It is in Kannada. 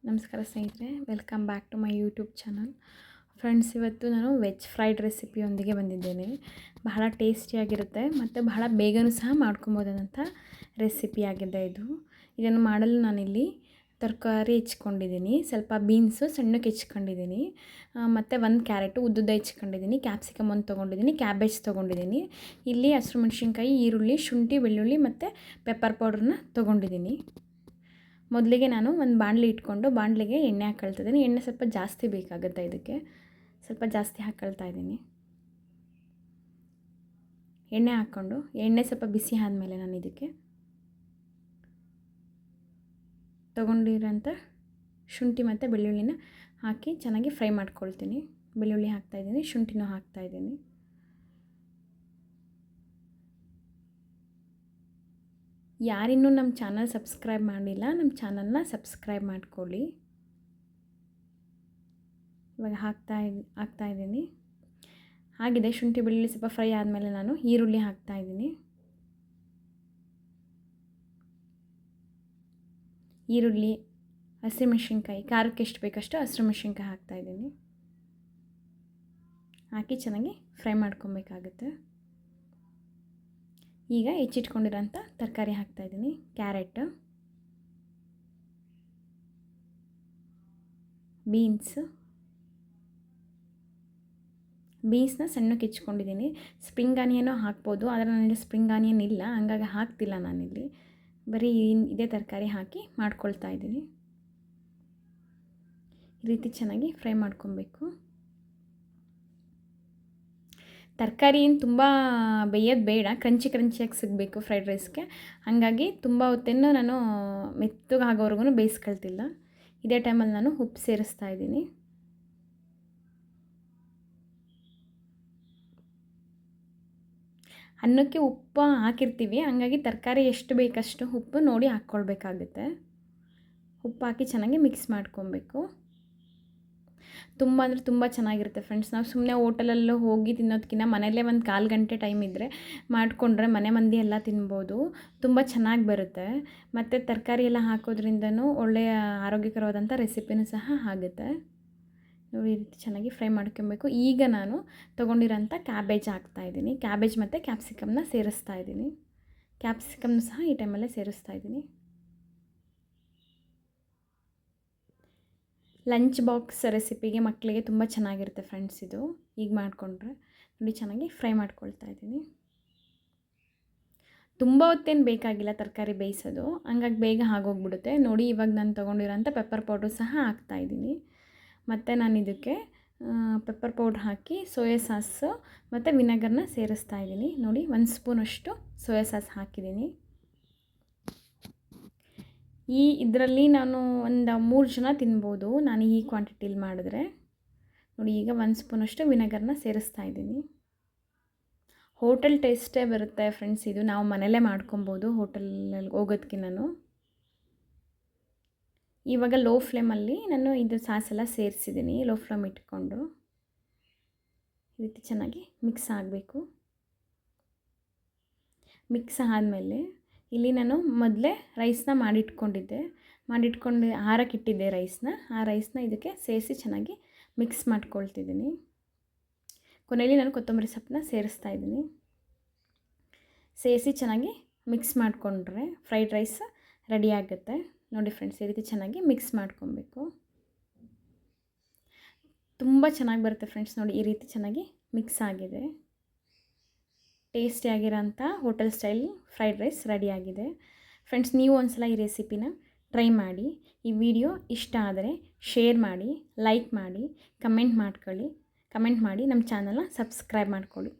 ನಮಸ್ಕಾರ ಸ್ನೇಹಿತರೆ, welcome back to my YouTube channel. Friends, ಇವತ್ತು ನಾನು ವೆಜ್ ಫ್ರೈಡ್ ರೆಸಿಪಿಯೊಂದಿಗೆ ಬಂದಿದ್ದೇನೆ. ಬಹಳ ಟೇಸ್ಟಿಯಾಗಿರುತ್ತೆ ಮತ್ತು ಬಹಳ ಬೇಗನೂ ಸಹ ಮಾಡ್ಕೊಬೋದಂಥ ರೆಸಿಪಿಯಾಗಿದೆ ಇದು. ಇದನ್ನು ಮಾಡಲು ನಾನಿಲ್ಲಿ ತರಕಾರಿ ಹೆಚ್ಕೊಂಡಿದ್ದೀನಿ. ಸ್ವಲ್ಪ ಬೀನ್ಸು ಸಣ್ಣಕ್ಕೆ ಹೆಚ್ಕೊಂಡಿದ್ದೀನಿ, ಮತ್ತು ಒಂದು ಕ್ಯಾರೆಟು ಉದ್ದುದ್ದ ಹೆಚ್ಕೊಂಡಿದ್ದೀನಿ, ಕ್ಯಾಪ್ಸಿಕಮ್ ಒಂದು ತೊಗೊಂಡಿದ್ದೀನಿ, ಕ್ಯಾಬೇಜ್ ತೊಗೊಂಡಿದ್ದೀನಿ. ಇಲ್ಲಿ ಹಸಿರು ಮೆಣಸಿನ್ಕಾಯಿ, ಈರುಳ್ಳಿ, ಶುಂಠಿ, ಬೆಳ್ಳುಳ್ಳಿ ಮತ್ತು ಪೆಪ್ಪರ್ ಪೌಡ್ರನ್ನ ತೊಗೊಂಡಿದ್ದೀನಿ. ಮೊದಲಿಗೆ ನಾನು ಒಂದು ಬಾಣಲಿ ಇಟ್ಕೊಂಡು ಬಾಣಲಿಗೆ ಎಣ್ಣೆ ಹಾಕ್ಕೊಳ್ತಿದ್ದೀನಿ. ಎಣ್ಣೆ ಸ್ವಲ್ಪ ಜಾಸ್ತಿ ಬೇಕಾಗುತ್ತೆ, ಇದಕ್ಕೆ ಸ್ವಲ್ಪ ಜಾಸ್ತಿ ಹಾಕ್ಕೊಳ್ತಾ ಇದ್ದೀನಿ. ಎಣ್ಣೆ ಹಾಕ್ಕೊಂಡು ಎಣ್ಣೆ ಸ್ವಲ್ಪ ಬಿಸಿ ಆದಮೇಲೆ ನಾನು ಇದಕ್ಕೆ ತೊಗೊಂಡಿರೋಂಥ ಶುಂಠಿ ಮತ್ತು ಬೆಳ್ಳುಳ್ಳಿನ ಹಾಕಿ ಚೆನ್ನಾಗಿ ಫ್ರೈ ಮಾಡ್ಕೊಳ್ತೀನಿ. ಬೆಳ್ಳುಳ್ಳಿ ಹಾಕ್ತಾಯಿದ್ದೀನಿ, ಶುಂಠಿನೂ ಹಾಕ್ತಾಯಿದ್ದೀನಿ. ಯಾರಿನ್ನೂ ನಮ್ಮ ಚಾನಲ್ ಸಬ್ಸ್ಕ್ರೈಬ್ ಮಾಡಿಲ್ಲ, ನಮ್ಮ ಚಾನಲ್ನ ಸಬ್ಸ್ಕ್ರೈಬ್ ಮಾಡ್ಕೊಳ್ಳಿ. ಇವಾಗ ಹಾಕ್ತಾಯಿದ್ದೀನಿ. ಆಗಿದೆ ಶುಂಠಿ ಬೆಳ್ಳುಳ್ಳಿ ಸ್ವಲ್ಪ ಫ್ರೈ ಆದಮೇಲೆ ನಾನು ಈರುಳ್ಳಿ ಹಾಕ್ತಾಯಿದ್ದೀನಿ. ಈರುಳ್ಳಿ, ಹಸಿಮೆಣಸಿನ್ಕಾಯಿ, ಖಾರಕ್ಕೆ ಎಷ್ಟು ಬೇಕಷ್ಟು ಹಸಿಮೆಣಸಿನ್ಕಾಯಿ ಹಾಕ್ತಾಯಿದ್ದೀನಿ. ಹಾಕಿ ಚೆನ್ನಾಗಿ ಫ್ರೈ ಮಾಡ್ಕೊಬೇಕಾಗುತ್ತೆ. ಈಗ ಹೆಚ್ಚಿಟ್ಕೊಂಡಿರೋಂಥ ತರಕಾರಿ ಹಾಕ್ತಾಯಿದ್ದೀನಿ. ಕ್ಯಾರೆಟ್, ಬೀನ್ಸ್ನ ಸಣ್ಣಕ್ಕೆ ಹೆಚ್ಕೊಂಡಿದ್ದೀನಿ. ಸ್ಪ್ರಿಂಗ್ ಆನಿಯನೂ ಹಾಕ್ಬೋದು, ಆದರೆ ನನಗೆ ಸ್ಪ್ರಿಂಗ್ ಆನಿಯನ್ ಇಲ್ಲ, ಹಂಗಾಗಿ ಹಾಕ್ತಿಲ್ಲ ನಾನಿಲ್ಲಿ. ಬರೀ ಇದೇ ತರಕಾರಿ ಹಾಕಿ ಮಾಡ್ಕೊಳ್ತಾ ಇದ್ದೀನಿ. ಈ ರೀತಿ ಚೆನ್ನಾಗಿ ಫ್ರೈ ಮಾಡ್ಕೊಬೇಕು. ತರಕಾರಿ ಏನು ತುಂಬ ಬೇಯೋದು ಬೇಡ, ಕ್ರಂಚಿಯಾಗಿ ಸಿಗಬೇಕು ಫ್ರೈಡ್ ರೈಸ್ಗೆ. ಹಾಗಾಗಿ ತುಂಬ ಹೊತ್ತೇನು ನಾನು ಮೆತ್ತಗೆ ಆಗೋವರೆಗೂ ಬೇಯಿಸ್ಕೊಳ್ತಿಲ್ಲ. ಇದೇ ಟೈಮಲ್ಲಿ ನಾನು ಉಪ್ಪು ಸೇರಿಸ್ತಾ ಇದ್ದೀನಿ. ಅನ್ನಕ್ಕೆ ಉಪ್ಪು ಹಾಕಿರ್ತೀವಿ, ಹಾಗಾಗಿ ತರಕಾರಿ ಎಷ್ಟು ಬೇಕಷ್ಟು ಉಪ್ಪು ನೋಡಿ ಹಾಕ್ಕೊಳ್ಬೇಕಾಗುತ್ತೆ. ಉಪ್ಪು ಹಾಕಿ ಚೆನ್ನಾಗಿ ಮಿಕ್ಸ್ ಮಾಡ್ಕೊಬೇಕು. ತುಂಬ ಅಂದರೆ ತುಂಬ ಚೆನ್ನಾಗಿರುತ್ತೆ ಫ್ರೆಂಡ್ಸ್. ನಾವು ಸುಮ್ಮನೆ ಹೋಟೆಲಲ್ಲೂ ಹೋಗಿ ತಿನ್ನೋದಕ್ಕಿಂತ ಮನೆಯಲ್ಲೇ ಒಂದು 1/4 ಗಂಟೆ ಟೈಮ್ ಇದ್ದರೆ ಮಾಡಿಕೊಂಡ್ರೆ ಮನೆ ಮಂದಿ ಎಲ್ಲ ತಿನ್ಬೋದು. ತುಂಬ ಚೆನ್ನಾಗಿ ಬರುತ್ತೆ. ಮತ್ತು ತರಕಾರಿ ಎಲ್ಲ ಹಾಕೋದ್ರಿಂದನೂ ಒಳ್ಳೆಯ ಆರೋಗ್ಯಕರವಾದಂಥ ರೆಸಿಪಿನೂ ಸಹ ಆಗುತ್ತೆ. ನೋಡಿ, ಈ ರೀತಿ ಚೆನ್ನಾಗಿ ಫ್ರೈ ಮಾಡ್ಕೊಬೇಕು. ಈಗ ನಾನು ತೊಗೊಂಡಿರೋಂಥ ಕ್ಯಾಬೇಜ್ ಹಾಕ್ತಾಯಿದ್ದೀನಿ. ಕ್ಯಾಬೇಜ್ ಮತ್ತು ಕ್ಯಾಪ್ಸಿಕಮ್ನ ಸೇರಿಸ್ತಾ ಇದ್ದೀನಿ. ಕ್ಯಾಪ್ಸಿಕಮ್ನ ಸಹ ಈ ಟೈಮಲ್ಲೇ ಸೇರಿಸ್ತಾ ಇದ್ದೀನಿ. ಲಂಚ್ ಬಾಕ್ಸ್ ರೆಸಿಪಿಗೆ ಮಕ್ಕಳಿಗೆ ತುಂಬ ಚೆನ್ನಾಗಿರುತ್ತೆ ಫ್ರೆಂಡ್ಸ್ ಇದು. ಈಗ ಮಾಡಿಕೊಂಡ್ರೆ ನೋಡಿ, ಚೆನ್ನಾಗಿ ಫ್ರೈ ಮಾಡ್ಕೊಳ್ತಾ ಇದ್ದೀನಿ. ತುಂಬ ಹೊತ್ತೇನು ಬೇಕಾಗಿಲ್ಲ ತರಕಾರಿ ಬೇಯಿಸೋದು, ಹಂಗಾಗಿ ಬೇಗ ಆಗೋಗ್ಬಿಡುತ್ತೆ. ನೋಡಿ, ಇವಾಗ ನಾನು ತೊಗೊಂಡಿರೋಂಥ ಪೆಪ್ಪರ್ ಪೌಡ್ರು ಸಹ ಹಾಕ್ತಾಯಿದ್ದೀನಿ. ಮತ್ತು ನಾನು ಇದಕ್ಕೆ ಪೆಪ್ಪರ್ ಪೌಡ್ರ್ ಹಾಕಿ ಸೋಯಾ ಸಾಸು ಮತ್ತು ವಿನೆಗರ್ನ ಸೇರಿಸ್ತಾ ಇದ್ದೀನಿ. ನೋಡಿ, 1 ಸ್ಪೂನಷ್ಟು ಸೋಯಾ ಸಾಸ್ ಹಾಕಿದ್ದೀನಿ. ಇದರಲ್ಲಿ ನಾನು ಒಂದು 3 ಜನ ತಿನ್ಬೋದು, ನಾನು ಈ ಕ್ವಾಂಟಿಟಿಲಿ ಮಾಡಿದ್ರೆ. ನೋಡಿ, ಈಗ 1 ಸ್ಪೂನಷ್ಟು ವಿನೆಗರ್ನ ಸೇರಿಸ್ತಾ ಇದ್ದೀನಿ. ಹೋಟೆಲ್ ಟೇಸ್ಟೇ ಬರುತ್ತೆ ಫ್ರೆಂಡ್ಸ್ ಇದು. ನಾವು ಮನೆಯಲ್ಲೇ ಮಾಡ್ಕೊಬೋದು ಹೋಟೆಲಲ್ಲಿ ಹೋಗೋದಕ್ಕಿಂತನೂ. ಇವಾಗ ಲೋ ಫ್ಲೇಮಲ್ಲಿ ನಾನು ಇದು ಸಾಸೆಲ್ಲ ಸೇರಿಸಿದ್ದೀನಿ. ಲೋ ಫ್ಲೇಮ್ ಇಟ್ಕೊಂಡು ಈ ರೀತಿ ಚೆನ್ನಾಗಿ ಮಿಕ್ಸ್ ಆಗಬೇಕು. ಮಿಕ್ಸ್ ಆದಮೇಲೆ ಇಲ್ಲಿ ನಾನು ಮೊದಲೇ ರೈಸ್ನ ಮಾಡಿಟ್ಕೊಂಡು ಆರಕ್ಕಿಟ್ಟಿದ್ದೆ ರೈಸ್ನ. ಆ ರೈಸ್ನ ಇದಕ್ಕೆ ಸೇರಿಸಿ ಚೆನ್ನಾಗಿ ಮಿಕ್ಸ್ ಮಾಡ್ಕೊಳ್ತಿದ್ದೀನಿ. ಕೊನೆಯಲ್ಲಿ ನಾನು ಕೊತ್ತಂಬರಿ ಸೊಪ್ಪನ್ನ ಸೇರಿಸ್ತಾ ಇದ್ದೀನಿ. ಸೇರಿಸಿ ಚೆನ್ನಾಗಿ ಮಿಕ್ಸ್ ಮಾಡಿಕೊಂಡ್ರೆ ಫ್ರೈಡ್ ರೈಸ್ ರೆಡಿ ಆಗುತ್ತೆ. ನೋಡಿ ಫ್ರೆಂಡ್ಸ್, ಈ ರೀತಿ ಚೆನ್ನಾಗಿ ಮಿಕ್ಸ್ ಮಾಡ್ಕೊಬೇಕು. ತುಂಬ ಚೆನ್ನಾಗಿ ಬರುತ್ತೆ ಫ್ರೆಂಡ್ಸ್. ನೋಡಿ, ಈ ರೀತಿ ಚೆನ್ನಾಗಿ ಮಿಕ್ಸ್ ಆಗಿದೆ. ಟೇಸ್ಟಿಯಾಗಿರೋಂಥ ಹೋಟೆಲ್ ಸ್ಟೈಲ್ ಫ್ರೈಡ್ ರೈಸ್ ರೆಡಿಯಾಗಿದೆ ಫ್ರೆಂಡ್ಸ್. ನೀವು ಒಂದು ಸಲ ಈ ರೆಸಿಪಿನ ಟ್ರೈ ಮಾಡಿ. ಈ ವಿಡಿಯೋ ಇಷ್ಟ ಆದರೆ ಶೇರ್ ಮಾಡಿ, ಲೈಕ್ ಮಾಡಿ, ಕಮೆಂಟ್ ಮಾಡಿ ನಮ್ಮ ಚಾನಲ್ನ ಸಬ್ಸ್ಕ್ರೈಬ್ ಮಾಡ್ಕೊಳ್ಳಿ.